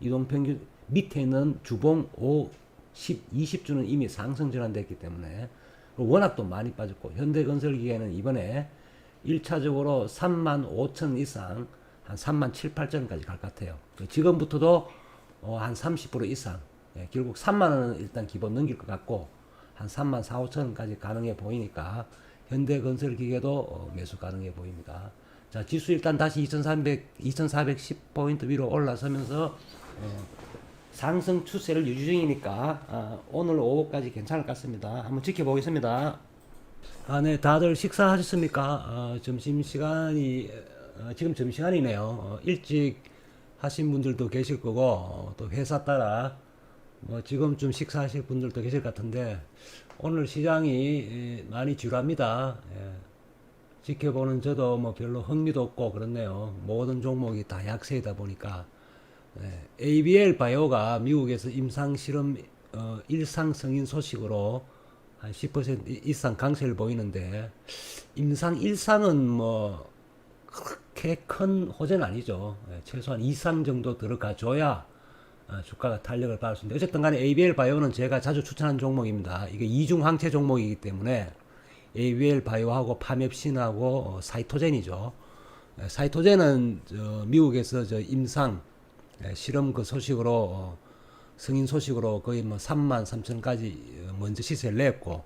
이동평균 밑에 있는 주봉 5, 10, 20주는 이미 상승 전환됐기 때문에 워낙 또 많이 빠졌고, 현대건설기계는 이번에 1차적으로 35,000원 이상 한 37,000~38,000원까지 갈 것 같아요. 지금부터도 한 30% 이상, 결국 3만원은 일단 기본 넘길 것 같고 한 34,000~35,000원까지 가능해 보이니까 현대건설기계도 매수 가능해 보입니다. 자, 지수 일단 다시 2410포인트 위로 올라서면서 상승 추세를 유지 중이니까 오늘 오후까지 괜찮을 것 같습니다. 한번 지켜보겠습니다. 네, 다들 식사하셨습니까? 점심시간이 지금 점심시간이네요. 일찍 하신 분들도 계실 거고 또 회사 따라 뭐 지금쯤 식사하실 분들도 계실 것 같은데 오늘 시장이 많이 지루합니다. 지켜보는 저도 뭐 별로 흥미도 없고 그렇네요. 모든 종목이 다 약세이다 보니까. ABL 바이오가 미국에서 임상실험 일상 승인 소식으로 한 10% 이상 강세를 보이는데, 임상 1상은 뭐 그렇게 큰 호재는 아니죠. 최소한 2상 정도 들어가줘야 주가가 탄력을 받을 수 있는데, 어쨌든 간에 ABL 바이오는 제가 자주 추천하는 종목입니다. 이게 이중 항체 종목이기 때문에 ABL 바이오하고 파맵신하고 사이토젠이죠. 사이토젠은 미국에서 임상 실험 그 소식으로 승인 소식으로 거의 뭐 33,000까지 먼저 시세를 냈고,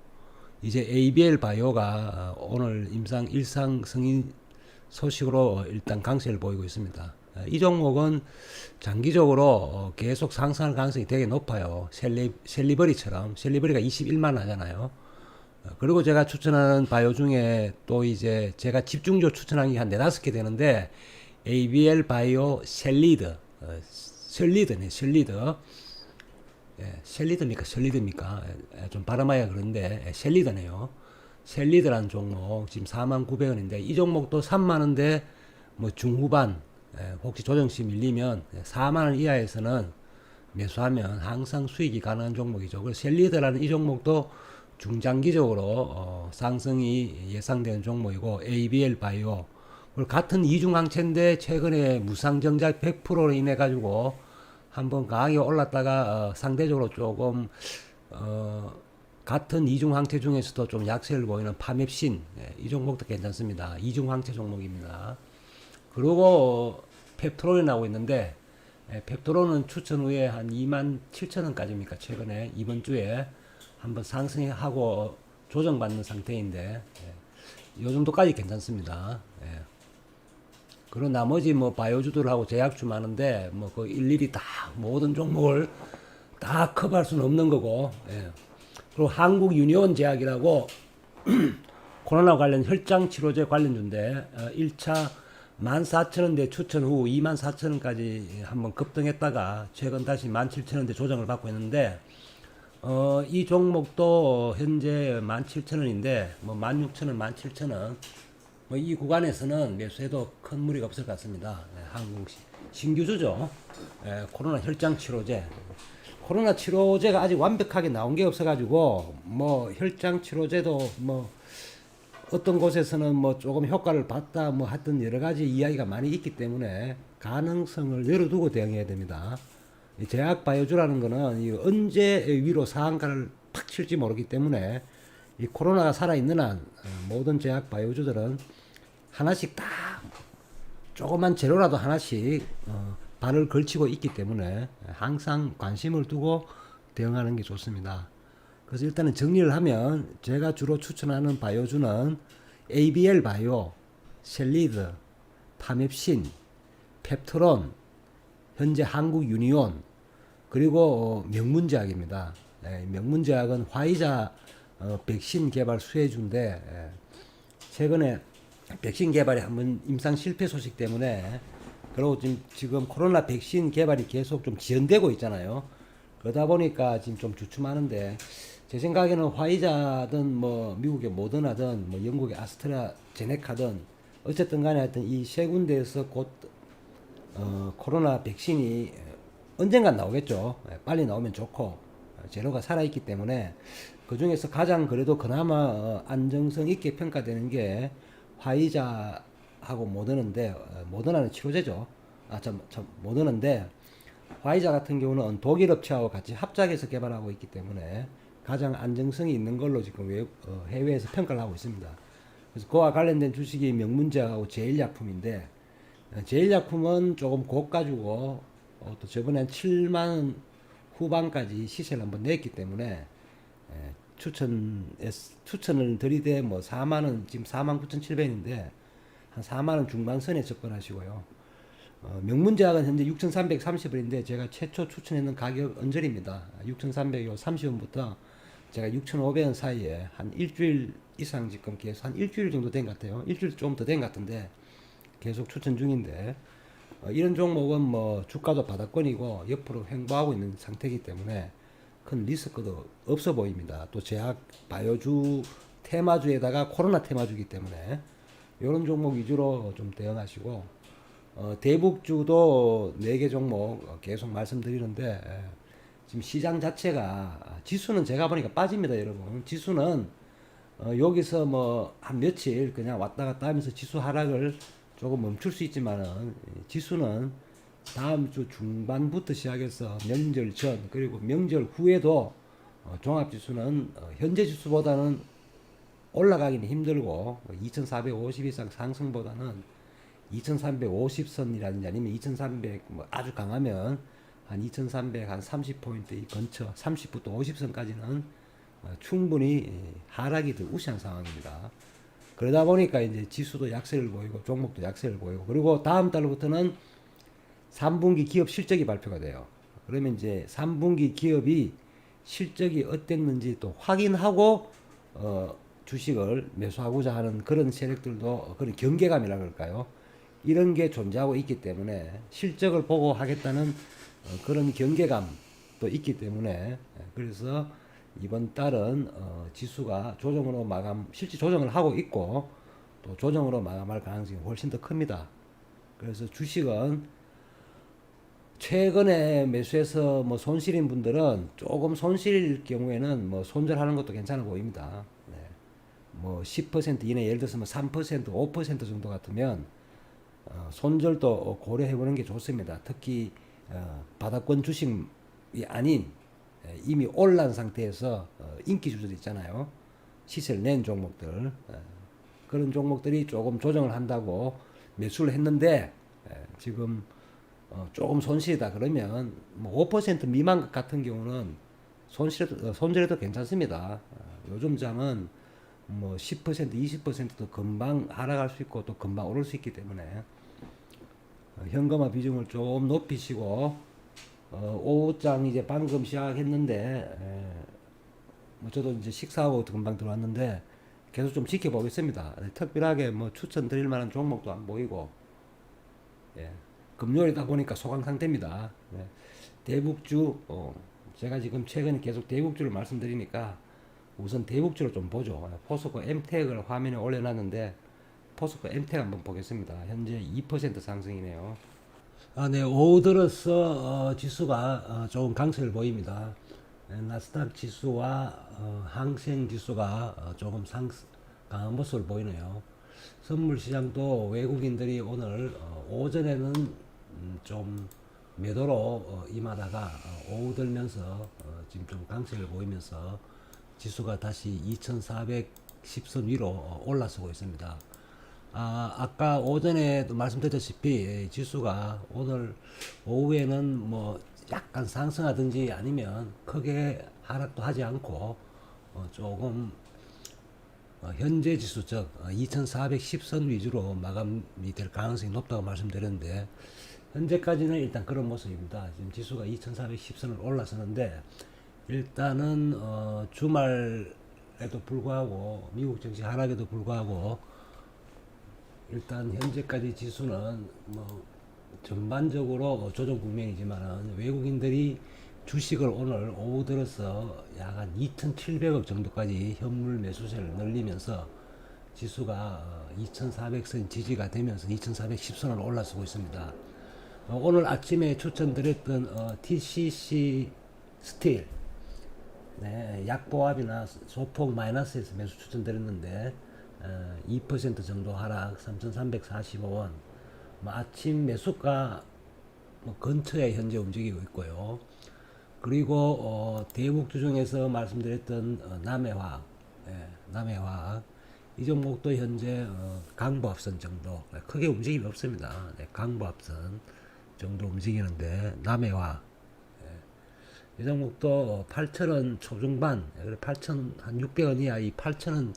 이제 ABL 바이오가 오늘 임상 1상 승인 소식으로 일단 강세를 보이고 있습니다. 이 종목은 장기적으로 계속 상승할 가능성이 되게 높아요. 셀리버리처럼. 셀리버리가 21만 하잖아요. 그리고 제가 추천하는 바이오 중에 또 이제 제가 집중적으로 추천한 게 한 4~5개 되는데, ABL 바이오 셀리드, 셀리드네, 셀리드. 셀리드입니까? 셀리드입니까? 좀 발음하기가 그런데, 셀리드네요. 셀리드라는 종목, 지금 49,000원인데, 이 종목도 3만원대, 뭐 중후반, 혹시 조정시 밀리면 4만원 이하에서는 매수하면 항상 수익이 가능한 종목이죠. 그래서 셀리드라는 이 종목도 중장기적으로 상승이 예상되는 종목이고, ABL 바이오, 그리고 같은 이중항체인데 최근에 무상정작 100%로 인해 가지고 한번 강하게 올랐다가 상대적으로 조금 같은 이중항체 중에서도 좀 약세를 보이는 파맵신, 이 종목도 괜찮습니다. 이중항체 종목입니다. 그리고 펩토론이 나오고 있는데, 펩토론은 추천 후에 한 27,000원까지입니까? 최근에 이번 주에 한번 상승하고 조정받는 상태인데, 요 정도까지 괜찮습니다. 그리고 나머지 뭐 바이오주들하고 제약주 많은데 뭐 그 일일이 다 모든 종목을 다 커버할 수는 없는 거고. 그리고 한국 유니온 제약이라고 코로나 관련 혈장 치료제 관련주인데 1차 14,000원대 추천 후 24,000원까지 한번 급등했다가 최근 다시 17,000원대 조정을 받고 있는데, 이 종목도 현재 17,000원인데 뭐 16,000원, 17,000원 뭐 이 구간에서는 매수해도 큰 무리가 없을 것 같습니다. 한국 신규주죠. 코로나 혈장 치료제. 코로나 치료제가 아직 완벽하게 나온 게 없어가지고 뭐 혈장 치료제도 뭐 어떤 곳에서는 뭐 조금 효과를 봤다 뭐 하여튼 여러 가지 이야기가 많이 있기 때문에 가능성을 열어두고 대응해야 됩니다. 이 제약 바이오주라는 거는 언제 위로 상한가를 팍 칠지 모르기 때문에 이 코로나가 살아있는 한 모든 제약 바이오주들은 하나씩 다 조그만 재료라도 하나씩 발을 걸치고 있기 때문에 항상 관심을 두고 대응하는 게 좋습니다. 그래서 일단은 정리를 하면 제가 주로 추천하는 바이오주는 ABL 바이오, 셀리드, 파맵신, 펩토론, 현재 한국 유니온, 그리고 명문제약입니다. 명문제약은 화이자 백신 개발 수혜주인데 최근에 백신 개발이 한번 임상 실패 소식 때문에 그리고 지금 코로나 백신 개발이 계속 좀 지연되고 있잖아요. 그러다 보니까 지금 좀 주춤하는데 제 생각에는 화이자든 뭐 미국의 모더나든 뭐 영국의 아스트라제네카든 어쨌든 간에 하여튼 이 세 군데에서 곧 코로나 백신이 언젠간 나오겠죠. 빨리 나오면 좋고 재료가 살아있기 때문에 그 중에서 가장 그래도 그나마 안정성 있게 평가되는 게 화이자하고 모더나인데 모더나는 치료제죠. 모더나인데 화이자 같은 경우는 독일 업체하고 같이 합작해서 개발하고 있기 때문에 가장 안정성이 있는 걸로 지금 해외에서 평가를 하고 있습니다. 그래서 그와 관련된 주식이 명문제약하고 제일약품인데 제일약품은 조금 고가지고 또 저번에 한 7만 원 후반까지 시세를 한번 냈기 때문에 추천을 드리되 뭐 4만 원 지금 49,700원인데 한 4만 원 중반선에 접근하시고요. 명문제약은 현재 6,330원인데 제가 최초 추천했는 가격 언저리입니다. 6,330원부터 제가 6,500원 사이에 한 일주일 이상 지금 계속 한 일주일 정도 된 것 같아요. 일주일 좀 더 된 것 같은데 계속 추천 중인데 이런 종목은 뭐 주가도 바닥권이고 옆으로 횡보하고 있는 상태이기 때문에 큰 리스크도 없어 보입니다. 또 제약 바이오주 테마주에다가 코로나 테마주이기 때문에 이런 종목 위주로 좀 대응하시고 대북주도 4개 종목 계속 말씀드리는데 지금 시장 자체가 지수는 제가 보니까 빠집니다, 여러분. 지수는 여기서 뭐 한 며칠 그냥 왔다 갔다 하면서 지수 하락을 조금 멈출 수 있지만은 지수는 다음 주 중반부터 시작해서 명절 전 그리고 명절 후에도 종합지수는 현재 지수보다는 올라가기는 힘들고 2450 이상 상승보다는 2350선이라든지 아니면 2300 뭐 아주 강하면 한 2300 한 30포인트 이 근처 30부터 50선까지는 충분히 하락이 더 우세한 상황입니다. 그러다 보니까 이제 지수도 약세를 보이고 종목도 약세를 보이고 그리고 다음 달부터는 3분기 기업 실적이 발표가 돼요. 그러면 이제 3분기 기업이 실적이 어땠는지 또 확인하고 주식을 매수하고자 하는 그런 세력들도 그런 경계감이라 그럴까요? 이런 게 존재하고 있기 때문에 실적을 보고 하겠다는 그런 경계감도 있기 때문에 그래서 이번 달은 지수가 조정으로 실제 조정을 하고 있고 또 조정으로 마감할 가능성이 훨씬 더 큽니다. 그래서 주식은 최근에 매수해서 뭐 손실인 분들은 조금 손실일 경우에는 뭐 손절하는 것도 괜찮아 보입니다. 네. 뭐 10% 이내 예를 들어서 뭐 3%, 5% 정도 같으면 손절도 고려해 보는 게 좋습니다. 특히 바닥권 주식이 아닌 이미 올란 상태에서 인기 주들 있잖아요. 시세를 낸 종목들 그런 종목들이 조금 조정을 한다고 매수를 했는데 지금 조금 손실이다 그러면 뭐 5% 미만 것 같은 경우는 손절해도 괜찮습니다. 요즘 장은 뭐 10%, 20%도 금방 하락할 수 있고 또 금방 오를 수 있기 때문에 현금화 비중을 좀 높이시고 오후장 이제 방금 시작했는데 뭐 저도 이제 식사하고 금방 들어왔는데 계속 좀 지켜보겠습니다. 특별하게 뭐 추천드릴 만한 종목도 안 보이고 예. 금요일이다 보니까 소강 상태입니다. 예. 대북주 제가 지금 최근에 계속 대북주를 말씀드리니까 우선 대북주를 좀 보죠. 포스코 엠텍을 화면에 올려놨는데 포스코 엠텍 한번 보겠습니다. 현재 2% 상승이네요. 네, 오후 들어서 지수가 조금 강세를 보입니다. 나스닥 지수와 항생 지수가 조금 강한 모습을 보이네요. 선물 시장도 외국인들이 오늘 오전에는 좀 매도로 임하다가 오후 들면서 지금 좀 강세를 보이면서 지수가 다시 2410선 위로 올라서고 있습니다. 아까 오전에도 말씀드렸다시피 지수가 오늘 오후에는 뭐 약간 상승하든지 아니면 크게 하락도 하지 않고 조금 현재 지수 즉 2410선 위주로 마감이 될 가능성이 높다고 말씀드렸는데 현재까지는 일단 그런 모습입니다. 지금 지수가 2410선을 올라서는데 일단은 주말에도 불구하고 미국 증시 하락에도 불구하고 일단 현재까지 지수는 뭐 전반적으로 조정 국면이지만은 외국인들이 주식을 오늘 오후 들어서 약 한 2,700억 정도까지 현물 매수세를 늘리면서 지수가 2,400선 지지가 되면서 2,410선을 올라서고 있습니다. 오늘 아침에 추천드렸던 TCC 스틸, 네, 약보합이나 소폭 마이너스에서 매수 추천드렸는데 2% 정도 하락 3,345원. 뭐 아침 매수가 뭐 근처에 현재 움직이고 있고요. 그리고 대북주 중에서 말씀드렸던 남해화학, 예, 남해화학 이 종목도 현재 강보합선 정도 크게 움직임이 없습니다. 네, 강보합선 정도 움직이는데 남해화학 이 종목도 8,000원 초중반, 8,000 한 600원 이하 이 8,000원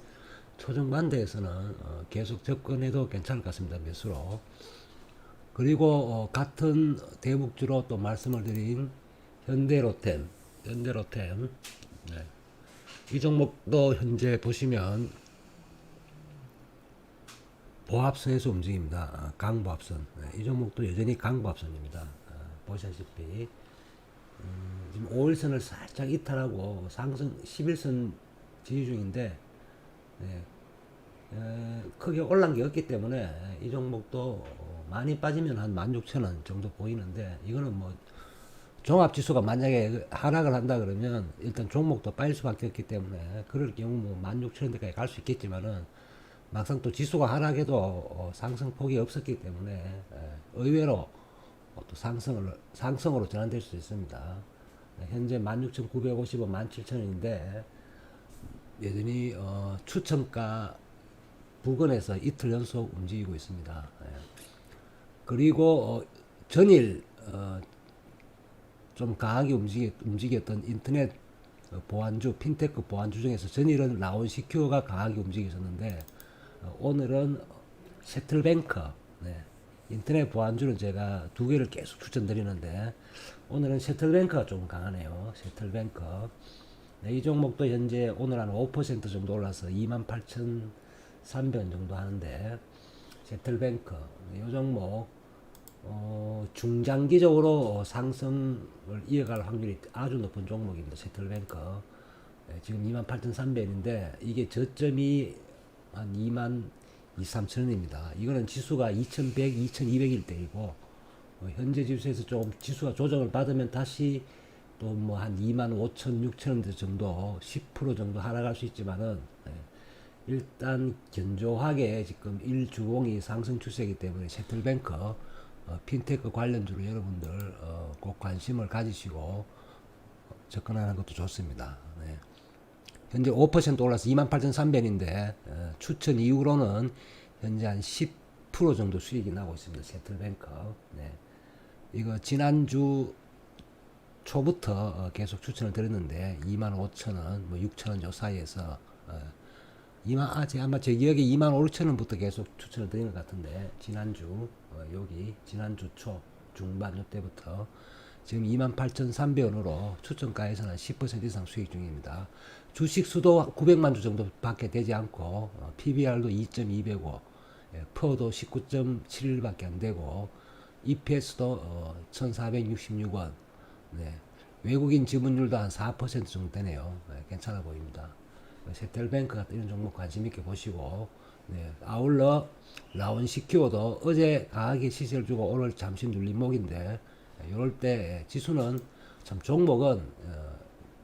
초중반대에서는 계속 접근해도 괜찮을 것 같습니다. 매수로. 그리고 같은 대북주로 또 말씀을 드린 현대로템, 네. 이 종목도 현재 보시면 보합선에서 움직입니다. 강보합선. 네. 이 종목도 여전히 강보합선입니다. 보시다시피 지금 5일선을 살짝 이탈하고 상승 11선 지지 중인데 네. 크게 올란 게 없기 때문에 이 종목도 많이 빠지면 한 16,000원 정도 보이는데 이거는 뭐 종합지수가 만약에 하락을 한다 그러면 일단 종목도 빠질 수밖에 없기 때문에 그럴 경우 뭐 16,000원대까지 갈 수 있겠지만은 막상 또 지수가 하락해도 상승폭이 없었기 때문에 의외로 또 상승으로 전환될 수 있습니다. 현재 16,950원, 17,000원인데 여전히 추천가 부근에서 이틀 연속 움직이고 있습니다. 그리고 전일 좀 강하게 움직였던 인터넷 보안주, 핀테크 보안주 중에서 전일은 라온시큐어가 강하게 움직였었는데 오늘은 셔틀뱅크, 네. 인터넷 보안주는 제가 두 개를 계속 추천드리는데 오늘은 셔틀뱅크가 좀 강하네요. 셔틀뱅크. 네, 이 종목도 현재 오늘 한 5% 정도 올라서 28,300원 정도 하는데 셔틀뱅크 이 종목 중장기적으로 상승을 이어갈 확률이 아주 높은 종목입니다. 셔틀뱅크. 네, 지금 28,300원인데 이게 저점이 한 22,3천원입니다. 이거는 지수가 2,100, 2,200일 때이고 현재 지수에서 조금 지수가 조정을 받으면 다시 또 뭐 한 25,000, 6,000원대 정도 10% 정도 하락할 수 있지만은 일단 견조하게 지금 일주봉이 상승 추세이기 때문에 셔틀뱅크 핀테크 관련주로 여러분들 꼭 관심을 가지시고 접근하는 것도 좋습니다. 네. 현재 5% 올라서 28,300원인데 추천 이후로는 현재 한 10% 정도 수익이 나고 있습니다. 셔틀뱅크. 네. 이거 지난주 초부터 계속 추천을 드렸는데 25,000원, 뭐 6,000원 요 사이에서 아마 제 기억에 25,000원부터 계속 추천을 드린 것 같은데 지난주 여기 지난주 초 중반 요때부터 지금 28,300원으로 추천가에서는 한 10% 이상 수익 중입니다. 주식 수도 900만 주 정도 밖에 되지 않고 PBR도 2.2배고 퍼도 19.71밖에 안 되고 EPS도 1,466원. 네. 외국인 지분율도 한 4% 정도 되네요. 네, 괜찮아 보입니다. 셔틀뱅크 같은 이런 종목 관심 있게 보시고 네. 아울러 라온시큐어도 어제 강하게 시세를 주고 오늘 잠시 눌린 목인데 이럴 때 지수는 참 종목은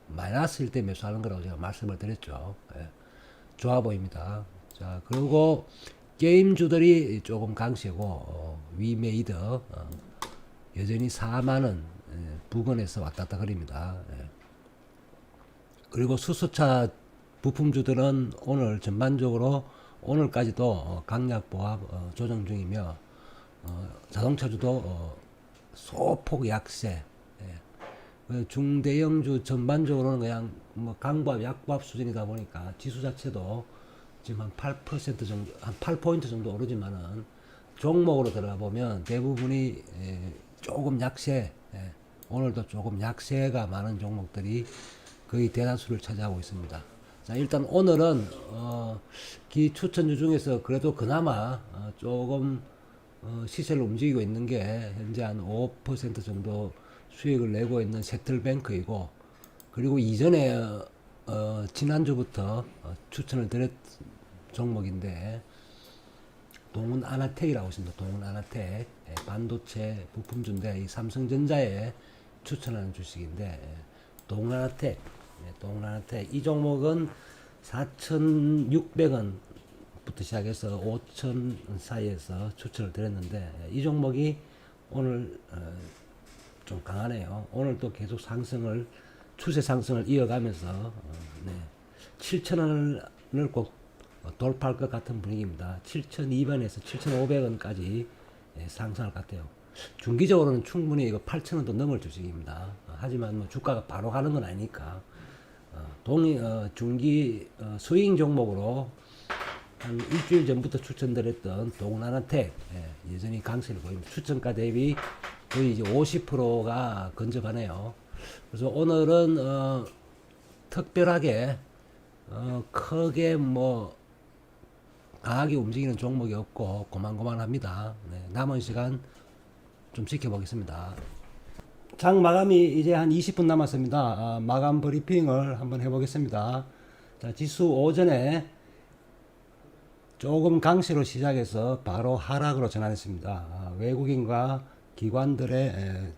마이너스일 때 매수하는 거라고 제가 말씀을 드렸죠. 예, 좋아 보입니다. 자, 그리고 게임주들이 조금 강세고 위메이드 여전히 4만원 부근에서 왔다 갔다 거립니다. 예. 그리고 수소차 부품주들은 오늘 전반적으로 오늘까지도 강약 보합 조정 중이며 자동차주도 소폭 약세. 예. 중대형주 전반적으로는 그냥 뭐 강보합, 약보합 수준이다 보니까 지수 자체도 지금 한 8% 정도, 한 8포인트 정도 오르지만은 종목으로 들어가 보면 대부분이 조금 약세, 오늘도 조금 약세가 많은 종목들이 거의 대다수를 차지하고 있습니다. 자, 일단 오늘은 기 추천주 중에서 그래도 그나마 조금 시세를 움직이고 있는 게 현재 한 5% 정도 수익을 내고 있는 세틀뱅크이고, 그리고 이전에 지난주부터 추천을 드렸 종목인데 동훈 아나텍이라고 있습니다. 동훈 아나텍, 반도체 부품주인데 이 삼성전자에 추천하는 주식인데, 동훈 아나텍, 동훈 아나텍 이 종목은 4,600원부터 시작해서 5,000원 사이에서 추천을 드렸는데, 이 종목이 오늘 좀 강하네요. 오늘 또 계속 상승을, 추세 상승을 이어가면서 7,000원을 꼭 돌파할 것 같은 분위기입니다. 7,200원에서 7,500원까지 상승할 것 같아요. 중기적으로는 충분히 이거 8,000원도 넘을 주식입니다. 하지만 뭐 주가가 바로 가는 건 아니니까 중기 스윙 종목으로 한 일주일 전부터 추천드렸던 동훈아나텍, 여전히 강세를 보입니다. 추천가 대비 거의 이제 50%가 근접하네요. 그래서 오늘은 특별하게 크게 뭐 강하게 움직이는 종목이 없고 고만고만합니다. 남은 시간 좀 지켜보겠습니다. 장 마감이 이제 한 20분 남았습니다. 마감 브리핑을 한번 해보겠습니다. 자, 지수 오전에 조금 강세로 시작해서 바로 하락으로 전환했습니다. 외국인과 기관들의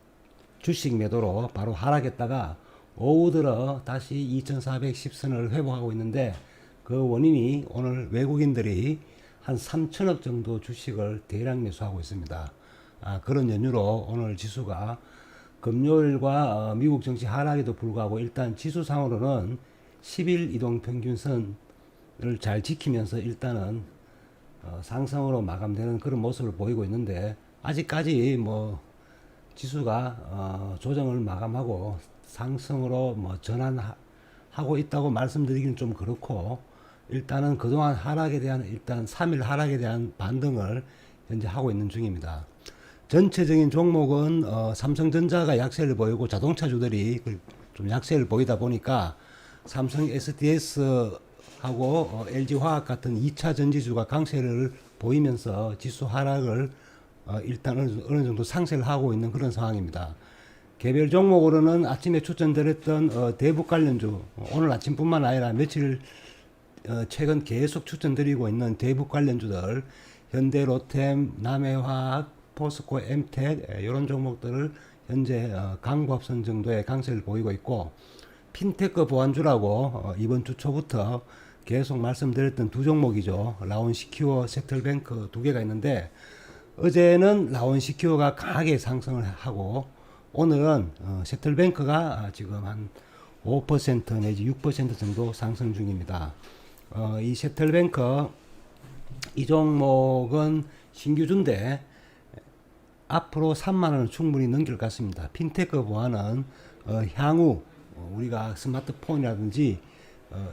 주식 매도로 바로 하락했다가 오후 들어 다시 2410선을 회복하고 있는데, 그 원인이 오늘 외국인들이 한 3천억 정도 주식을 대량 매수하고 있습니다. 그런 연유로 오늘 지수가 금요일과 미국 증시 하락에도 불구하고 일단 지수상으로는 10일 이동평균선을 잘 지키면서 일단은 상승으로 마감되는 그런 모습을 보이고 있는데, 아직까지 뭐 지수가 조정을 마감하고 상승으로 뭐 전환하고 있다고 말씀드리기는 좀 그렇고, 일단은 그동안 하락에 대한, 일단 3일 하락에 대한 반등을 현재 하고 있는 중입니다. 전체적인 종목은 삼성전자가 약세를 보이고 자동차주들이 좀 약세를 보이다 보니까 삼성 SDS하고 LG화학 같은 2차 전지주가 강세를 보이면서 지수 하락을 일단 어느 정도 상쇄를 하고 있는 그런 상황입니다. 개별 종목으로는 아침에 추천드렸던 대북 관련주, 오늘 아침뿐만 아니라 며칠 최근 계속 추천드리고 있는 대북 관련주들, 현대, 로템, 남해화학, 포스코, 엠텍 이런 종목들을 현재 강보합선 정도의 강세를 보이고 있고, 핀테크 보안주라고 이번 주 초부터 계속 말씀드렸던 두 종목이죠. 라온시큐어, 세틀뱅크 두 개가 있는데, 어제는 라온시큐어가 강하게 상승을 하고 오늘은 세틀뱅크가 지금 한 5% 내지 6% 정도 상승 중입니다. 이 세틀뱅크 이 종목은 신규주인데 앞으로 3만원을 충분히 넘길 것 같습니다. 핀테크 보안은 향후 우리가 스마트폰이라든지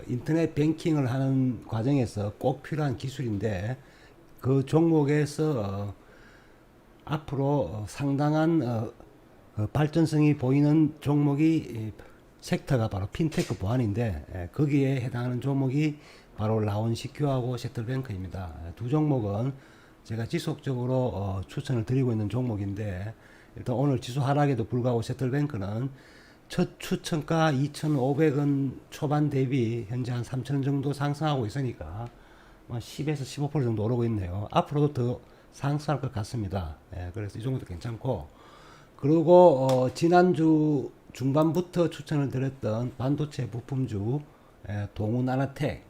인터넷 뱅킹을 하는 과정에서 꼭 필요한 기술인데, 그 종목에서 앞으로 상당한 발전성이 보이는 종목이 섹터가 바로 핀테크 보안인데, 거기에 해당하는 종목이 바로 라온시큐하고 세틀뱅크입니다. 두 종목은 제가 지속적으로 추천을 드리고 있는 종목인데, 일단 오늘 지수 하락에도 불구하고 세틀뱅크는 첫 추천가 2,500원 초반 대비 현재 한 3,000원 정도 상승하고 있으니까 10에서 15% 정도 오르고 있네요. 앞으로도 더 상승할 것 같습니다. 그래서 이 정도도 괜찮고, 그리고 지난주 중반부터 추천을 드렸던 반도체 부품주 동훈 아나텍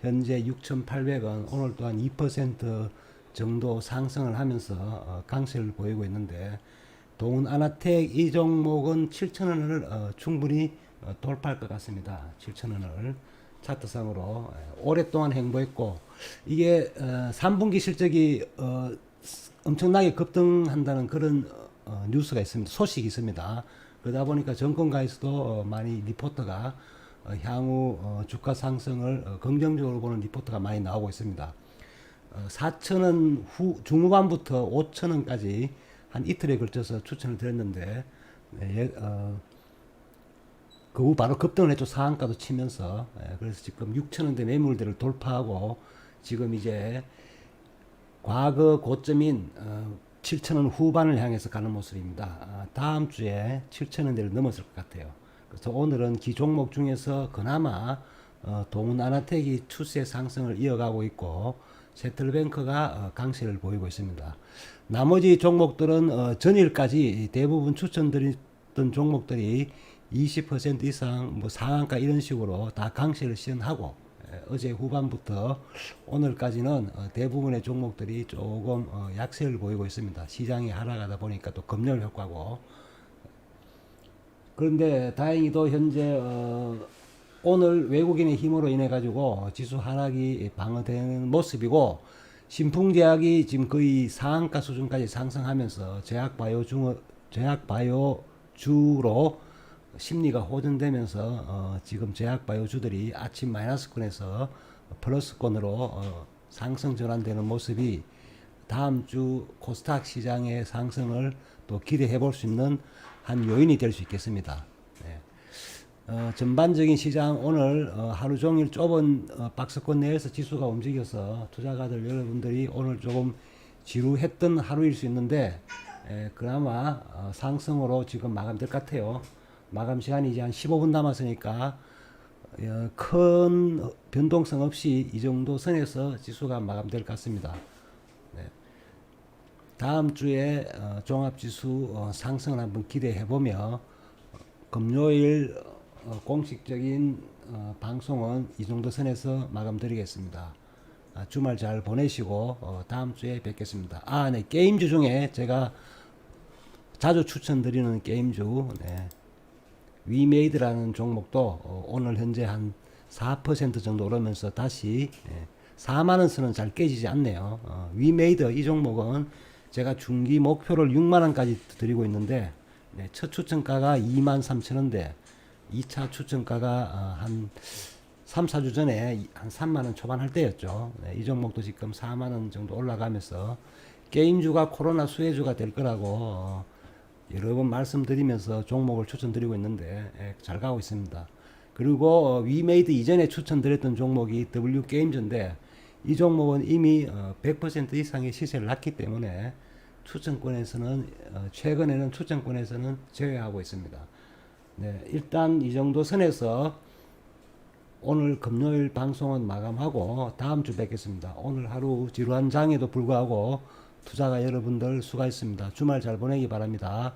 현재 6,800원, 오늘 또한 2% 정도 상승을 하면서 강세를 보이고 있는데, 동훈 아나텍 이 종목은 7,000원을 충분히 돌파할 것 같습니다. 7,000원을 차트상으로 오랫동안 행보했고, 이게 3분기 실적이 엄청나게 급등한다는 그런 뉴스가 있습니다. 소식이 있습니다. 그러다 보니까 정권가에서도 많이 리포트가 향후 주가 상승을 긍정적으로 보는 리포트가 많이 나오고 있습니다. 4,000원 중후반부터 5,000원까지 한 이틀에 걸쳐서 추천을 드렸는데 그 후 바로 급등을 했죠. 상한가도 치면서. 그래서 지금 6,000원대 매물대를 돌파하고 지금 이제 과거 고점인 7,000원 후반을 향해서 가는 모습입니다. 다음 주에 7,000원대를 넘었을 것 같아요. 그래서 오늘은 기 종목 중에서 그나마 동나나텍이 추세 상승을 이어가고 있고 세틀뱅크가 강세를 보이고 있습니다. 나머지 종목들은 전일까지 대부분 추천드렸던 종목들이 20% 이상 뭐 상한가 이런 식으로 다 강세를 시연하고 어제 후반부터 오늘까지는 대부분의 종목들이 조금 약세를 보이고 있습니다. 시장이 하락하다 보니까 또 검열 효과고. 그런데 다행히도 현재 오늘 외국인의 힘으로 인해 가지고 지수 하락이 방어되는 모습이고 신풍제약이 지금 거의 상한가 수준까지 상승하면서 제약바이오주로 심리가 호전되면서 지금 제약바이오주들이 아침 마이너스권에서 플러스권으로 상승 전환되는 모습이 다음 주 코스닥 시장의 상승을 또 기대해 볼 수 있는 한 요인이 될 수 있겠습니다. 네. 전반적인 시장 오늘 하루 종일 좁은 박스권 내에서 지수가 움직여서 투자가들 여러분들이 오늘 조금 지루했던 하루일 수 있는데 그나마 상승으로 지금 마감될 것 같아요. 마감 시간이 이제 한 15분 남았으니까 큰 변동성 없이 이 정도 선에서 지수가 마감될 것 같습니다. 네. 다음 주에 종합지수 상승을 한번 기대해 보며 금요일 공식적인 방송은 이 정도 선에서 마감드리겠습니다. 주말 잘 보내시고 다음 주에 뵙겠습니다. 네, 게임주 중에 제가 자주 추천드리는 게임주 위메이드라는 종목도 오늘 현재 한 4% 정도 오르면서 다시 4만원 선은 잘 깨지지 않네요. 위메이드 이 종목은 제가 중기 목표를 6만원까지 드리고 있는데 첫 추천가가 23,000원대 2차 추천가가 한 3, 4주 전에 한 3만원 초반 할 때였죠. 이 종목도 지금 4만원 정도 올라가면서 게임주가 코로나 수혜주가 될 거라고 여러 번 말씀드리면서 종목을 추천드리고 있는데 잘 가고 있습니다. 그리고 위메이드 이전에 추천드렸던 종목이 W게임즈인데 이 종목은 이미 100% 이상의 시세를 났기 때문에 추천권에서는 최근에는 추천권에서는 제외하고 있습니다. 네, 일단 이 정도 선에서 오늘 금요일 방송은 마감하고 다음 주 뵙겠습니다. 오늘 하루 지루한 장에도 불구하고 투자가 여러분들 수고하셨습니다. 주말 잘 보내기 바랍니다.